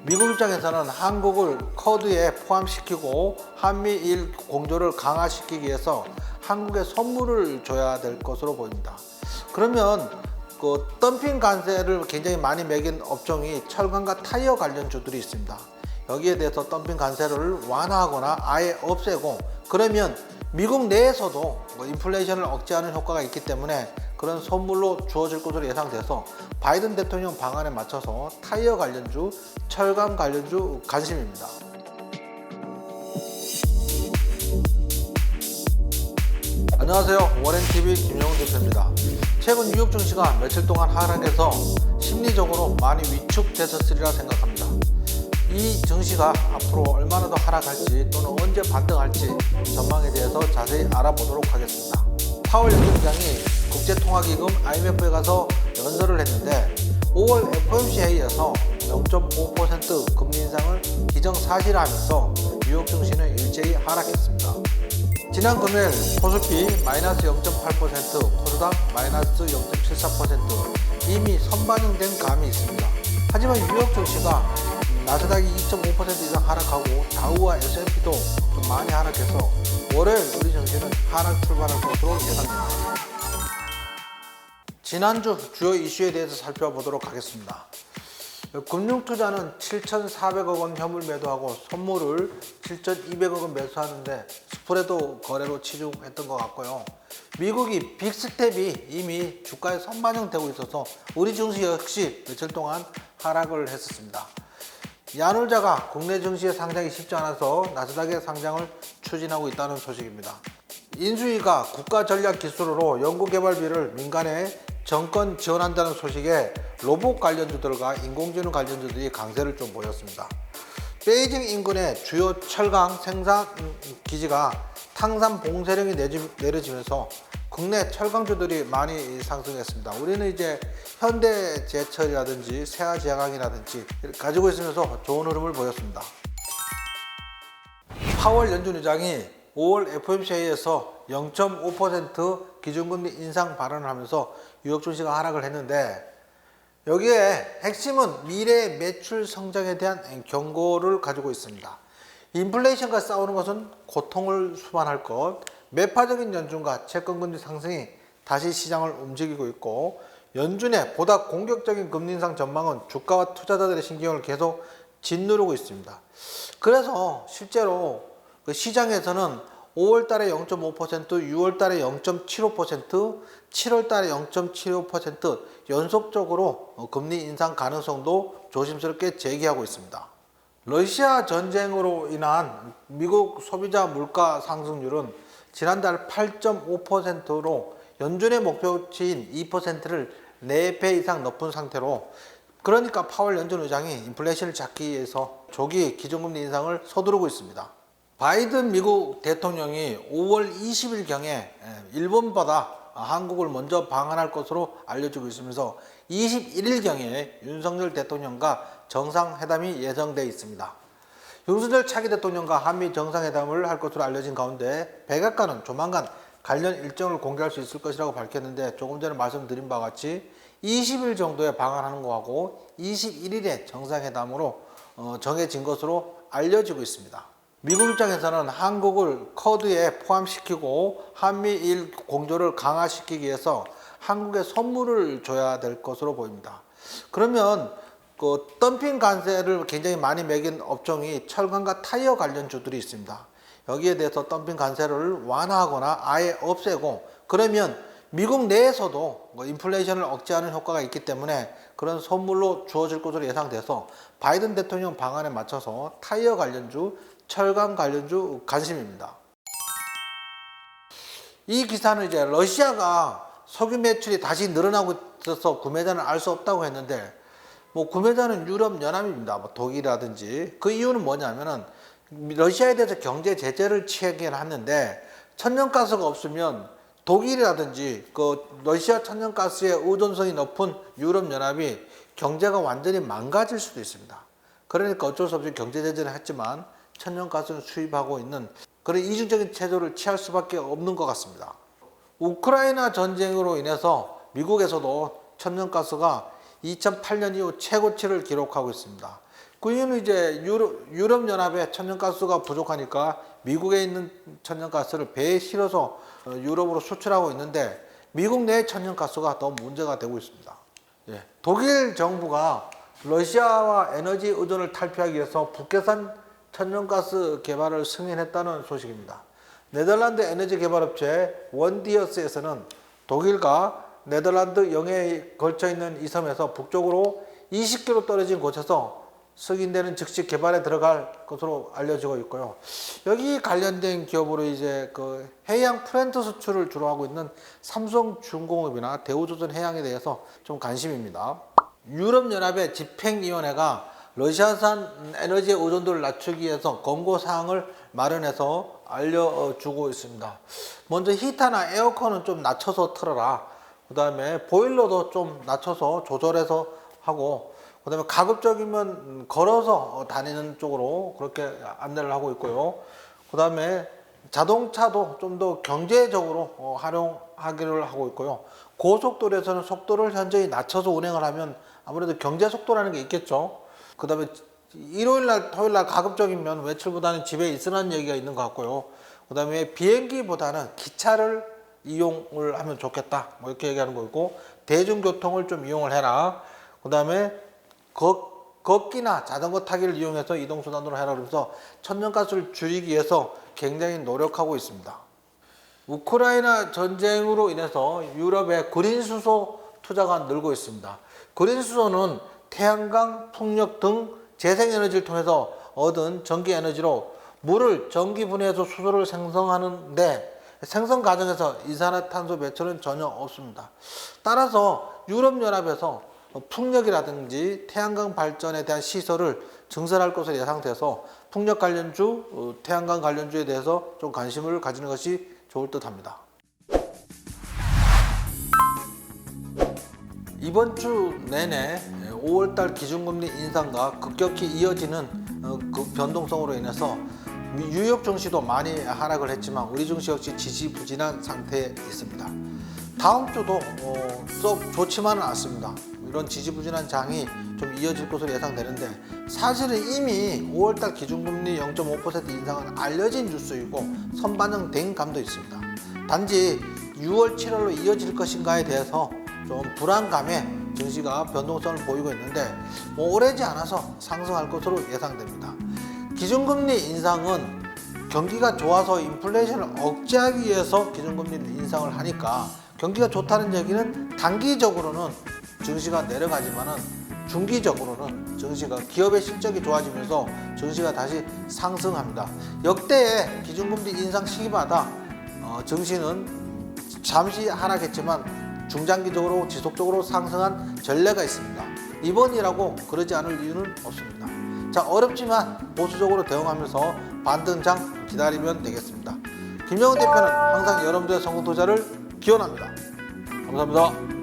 미국 입장에서는 한국을 쿼드에 포함시키고 한미일 공조를 강화시키기 위해서 한국에 선물을 줘야 될 것으로 보입니다. 그러면 그 덤핑 관세를 굉장히 많이 매긴 업종이 철강과 타이어 관련주들이 있습니다. 여기에 대해서 덤핑 관세를 완화하거나 아예 없애고, 그러면 미국 내에서도 인플레이션을 억제하는 효과가 있기 때문에 그런 선물로 주어질 것으로 예상돼서 바이든 대통령 방안에 맞춰서 타이어 관련주, 철강 관련주 관심입니다. 안녕하세요. 워렌TV 김영훈 대표입니다. 최근 뉴욕 증시가 며칠 동안 하락해서 심리적으로 많이 위축됐었으리라 생각합니다. 이 증시가 앞으로 얼마나 더 하락할지 또는 언제 반등할지 전망에 대해서 자세히 알아보도록 하겠습니다. 파월 연준장이 국제통화기금 IMF에 가서 연설을 했는데 5월 FOMC 회의에서 0.5% 금리 인상을 기정사실화하면서 뉴욕 증시는 일제히 하락했습니다. 지난 금요일 코스피 마이너스 0.8%, 코스닥 마이너스 0.74%, 이미 선반영된 감이 있습니다. 하지만 뉴욕 증시가 나스닥이 2.5% 이상 하락하고 다우와 S&P도 좀 많이 하락해서 월요일 우리 증시는 하락 출발할 것으로 예상됩니다. 지난주 주요 이슈에 대해서 살펴보도록 하겠습니다. 금융투자는 7,400억 원 현물 매도하고 선물을 7,200억 원 매수하는데 스프레드 거래로 치중했던 것 같고요. 미국이 빅스텝이 이미 주가에 선반영되고 있어서 우리 증시 역시 며칠 동안 하락을 했었습니다. 야놀자가 국내 증시의 상장이 쉽지 않아서 나스닥의 상장을 추진하고 있다는 소식입니다. 인수위가 국가전략기술으로 연구개발비를 민간에 정권 지원한다는 소식에 로봇 관련주들과 인공지능 관련주들이 강세를 좀 보였습니다. 베이징 인근의 주요 철강 생산 기지가 탕산 봉쇄령이 내려지면서 국내 철강주들이 많이 상승했습니다. 우리는 이제 현대제철이라든지 세아제약이라든지 가지고 있으면서 좋은 흐름을 보였습니다. 파월 연준 의장이 5월 FOMC 회의에서 0.5% 기준금리 인상 발언을 하면서 뉴욕 증시가 하락을 했는데, 여기에 핵심은 미래 매출 성장에 대한 경고를 가지고 있습니다. 인플레이션과 싸우는 것은 고통을 수반할 것, 매파적인 연준과 채권금리 상승이 다시 시장을 움직이고 있고, 연준의 보다 공격적인 금리 인상 전망은 주가와 투자자들의 신경을 계속 짓누르고 있습니다. 그래서 실제로 그 시장에서는 5월 달에 0.5%, 6월 달에 0.75%, 7월 달에 0.75% 연속적으로 금리 인상 가능성도 조심스럽게 제기하고 있습니다. 러시아 전쟁으로 인한 미국 소비자 물가 상승률은 지난달 8.5%로 연준의 목표치인 2%를 4배 이상 높은 상태로, 그러니까 파월 연준 의장이 인플레이션을 잡기 위해서 조기 기준금리 인상을 서두르고 있습니다. 바이든 미국 대통령이 5월 20일경에 일본보다 한국을 먼저 방한할 것으로 알려지고 있으면서 21일경에 윤석열 대통령과 정상회담이 예정되어 있습니다. 윤석열 차기 대통령과 한미 정상회담을 할 것으로 알려진 가운데 백악관은 조만간 관련 일정을 공개할 수 있을 것이라고 밝혔는데, 조금 전에 말씀드린 바와 같이 20일 정도에 방한하는 것하고 21일에 정상회담으로 정해진 것으로 알려지고 있습니다. 미국 입장에서는 한국을 쿼드에 포함시키고 한미일 공조를 강화시키기 위해서 한국에 선물을 줘야 될 것으로 보입니다. 그러면 그 덤핑 관세를 굉장히 많이 매긴 업종이 철강과 타이어 관련주들이 있습니다. 여기에 대해서 덤핑 관세를 완화하거나 아예 없애고, 그러면 미국 내에서도 인플레이션을 억제하는 효과가 있기 때문에 그런 선물로 주어질 것으로 예상돼서 바이든 대통령 방안에 맞춰서 타이어 관련주, 철강 관련주 관심입니다. 이 기사는 이제 러시아가 석유 매출이 다시 늘어나고 있어서 구매자는 알 수 없다고 했는데, 구매자는 유럽연합입니다. 독일이라든지. 그 이유는 뭐냐면은 러시아에 대해서 경제 제재를 취하긴 하는데, 천연가스가 없으면 독일이라든지 그 러시아 천연가스의 의존성이 높은 유럽연합이 경제가 완전히 망가질 수도 있습니다. 그러니까 어쩔 수 없이 경제 제재를 했지만 천연가스는 수입하고 있는 그런 이중적인 태도를 취할 수밖에 없는 것 같습니다. 우크라이나 전쟁으로 인해서 미국에서도 천연가스가 2008년 이후 최고치를 기록하고 있습니다. 그 이유는 이제 유럽연합에 천연가스가 부족하니까 미국에 있는 천연가스를 배에 실어서 유럽으로 수출하고 있는데 미국 내 천연가스가 더 문제가 되고 있습니다. 예, 독일 정부가 러시아와 에너지 의존을 탈피하기 위해서 북해산 천연가스 개발을 승인했다는 소식입니다. 네덜란드 에너지 개발업체 원디어스에서는 독일과 네덜란드 영해에 걸쳐 있는 이 섬에서 북쪽으로 20km 떨어진 곳에서 승인되는 즉시 개발에 들어갈 것으로 알려지고 있고요. 여기 관련된 기업으로 이제 그 해양 플랜트 수출을 주로 하고 있는 삼성중공업이나 대우조선해양에 대해서 좀 관심입니다. 유럽연합의 집행위원회가 러시아산 에너지의 의존도를 낮추기 위해서 권고사항을 마련해서 알려주고 있습니다. 먼저 히터나 에어컨은 좀 낮춰서 틀어라. 그 다음에 보일러도 좀 낮춰서 조절해서 하고, 그 다음에 가급적이면 걸어서 다니는 쪽으로 그렇게 안내를 하고 있고요. 그 다음에 자동차도 좀 더 경제적으로 활용하기를 하고 있고요. 고속도로에서는 속도를 현저히 낮춰서 운행을 하면 아무래도 경제 속도라는 게 있겠죠. 그 다음에 일요일날, 토요일날 가급적이면 외출보다는 집에 있으라는 얘기가 있는 것 같고요. 그 다음에 비행기보다는 기차를 이용을 하면 좋겠다. 뭐 이렇게 얘기하는 거고, 대중교통을 좀 이용을 해라. 그 다음에 걷기나 자전거 타기를 이용해서 이동수단으로 해라. 그러면서 천연가스를 줄이기 위해서 굉장히 노력하고 있습니다. 우크라이나 전쟁으로 인해서 유럽의 그린수소 투자가 늘고 있습니다. 그린수소는 태양광, 풍력 등 재생에너지를 통해서 얻은 전기에너지로 물을 전기분해해서 수소를 생성하는데 생성 과정에서 이산화탄소 배출은 전혀 없습니다. 따라서 유럽연합에서 풍력이라든지 태양광 발전에 대한 시설을 증설할 것으로 예상돼서 풍력 관련주, 태양광 관련주에 대해서 좀 관심을 가지는 것이 좋을 듯 합니다. 이번 주 내내 5월달 기준금리 인상과 급격히 이어지는 그 변동성으로 인해서 뉴욕 증시도 많이 하락을 했지만 우리 증시 역시 지지부진한 상태에 있습니다. 다음 주도 썩 좋지만은 않습니다. 이런 지지부진한 장이 좀 이어질 것으로 예상되는데, 사실은 이미 5월달 기준금리 0.5% 인상은 알려진 뉴스이고 선반영된 감도 있습니다. 단지 6월, 7월로 이어질 것인가에 대해서 좀 불안감에 증시가 변동성을 보이고 있는데 오래지 않아서 상승할 것으로 예상됩니다. 기준금리 인상은 경기가 좋아서 인플레이션을 억제하기 위해서 기준금리 인상을 하니까 경기가 좋다는 얘기는 단기적으로는 증시가 내려가지만은 중기적으로는 증시가 기업의 실적이 좋아지면서 증시가 다시 상승합니다. 역대의 기준금리 인상 시기마다 증시는 잠시 하락했지만 중장기적으로 지속적으로 상승한 전례가 있습니다. 이번이라고 그러지 않을 이유는 없습니다. 자, 어렵지만 보수적으로 대응하면서 반등장 기다리면 되겠습니다. 김영은 대표는 항상 여러분들의 성공 투자를 기원합니다. 감사합니다.